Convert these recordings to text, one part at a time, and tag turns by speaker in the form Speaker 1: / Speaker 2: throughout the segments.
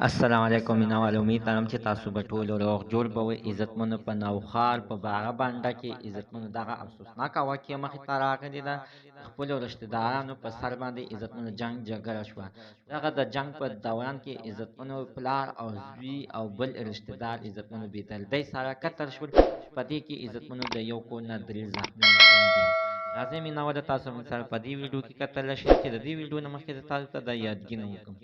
Speaker 1: السلام علیکم مینوال امید لرم چې تاسو به ټول روغ جوړ به وئ. عزتمنو په نوښار په باغه بانډه کې عزتمنو دغه افسوسناکه واقعه مخې ته راغلې ده. د خپلو رشته دارانو په سر باندې عزتمنو جنګ جګړه شوه. دغه د جنګ په دوران کې عزتمنو پلار او زوی او بل رشته دار عزتمنو بېدردۍ سره قتل شول. په دې کې عزتمنو د یو کور نه درې زخمیان شوي دي. راځئ مینوال تاسو موږ سره په دې ویډیو کې کتلی شئ چې د دې ویډیو نه مخکې زه تاسو ته د یادګینه وکړم.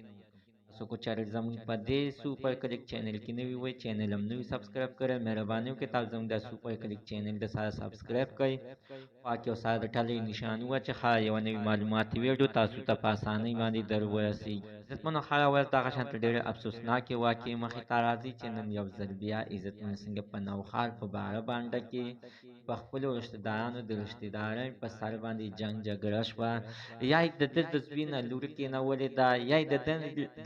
Speaker 1: تاسو کو چارې زموږ په دې سوپر کلیک چینل کې نوی وي چینل هم نوی سبسکرایب کړئ. مهرباني وکړئ تاسو زموږ د سوپر کلیک چینل د سره سبسکرایب کړئ. خوا کې یو سره د ټلۍ نشان وچخه یوه نوې معلوماتي ویډیو تاسو ته په اسانۍ باندې در ورسیږي. عزتمنو هره ورځ دغه شانته ډېرې افسوسناکې واقعې مخې ته راځي چې نن یو ځل بیا عزتمنو څنګه په نوښار په باره بانډه کې په خپلو رشته دارانو د رشته دارۍ په سر باندې جنګ جګړه شوه. یا یې د ده د زوی نه لور کېنولې ده یا یې د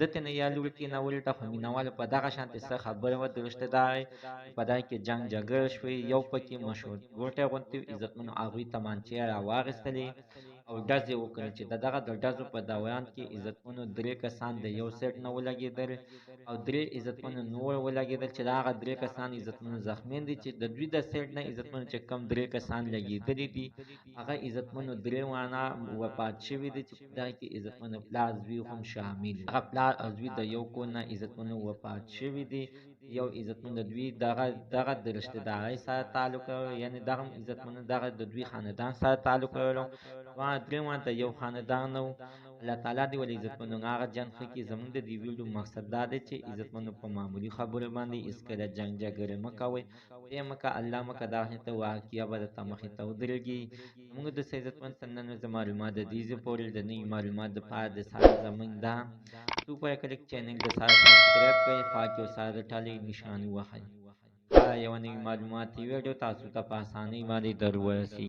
Speaker 1: ده نه یا لور کېنولې ده، خو مینهوالو په دغه شانتې څه خبره وه د رشته دارۍ په دای کې جنګ جګړه شوې. یو پکې مشهور ګوټی غوندې عزتمنو هغوی تمانچې یې راواخیستلې او ډزې وکړې چې د دغه د ډزو په دوران کې عزتمنو درې کسان د یو سایډ نه ولګېدل او درې عزتمنو نور ولګېدل چې د هغه درې کسان عزتمنو زخمیان دي چې د دوی د سایډ نه عزتمنو چې کم درې کسان لګېدلي دي هغه عزتمنو درې وانه وفات شوي دي چې په دغه کې عزتمنو پلار زوی هم شامل دي. هغه پلار او زوی د یو کور نه عزتمنو وفات شوي دي. یو عزتمنو د دوی دغه د رشته دارۍ سره تعلق لرلو، یعنې دغه عزتمنو دغه د دوی خاندان سره تعلق لرلو. درې وانه د یو خاندان نه وو. الله تعالی دې ولې عزتمنو هغه جنګ ښه کړي. زموږ د دې ویډیو مقصد دا دی چې عزتمنو په معمولي خبرو باندې هېڅکله جنګ جګړې مه کوئ. ای مکه الله مکه دغه شانته واقعه به درته مخې ته ودرېږي. زموږ د عزتمن ته نن ورځې معلومات د دې ځای پورې د نوي معلومات دپاره د سره زموږ دا سوپر کلیک چینل د سره سبسکرایب کړئ. خوا کې یو سره د ټلۍ نشان ووهئ. یوه نوې معلوماتي ویډیو تاسو ته په اسانۍ باندې در ورسیږي.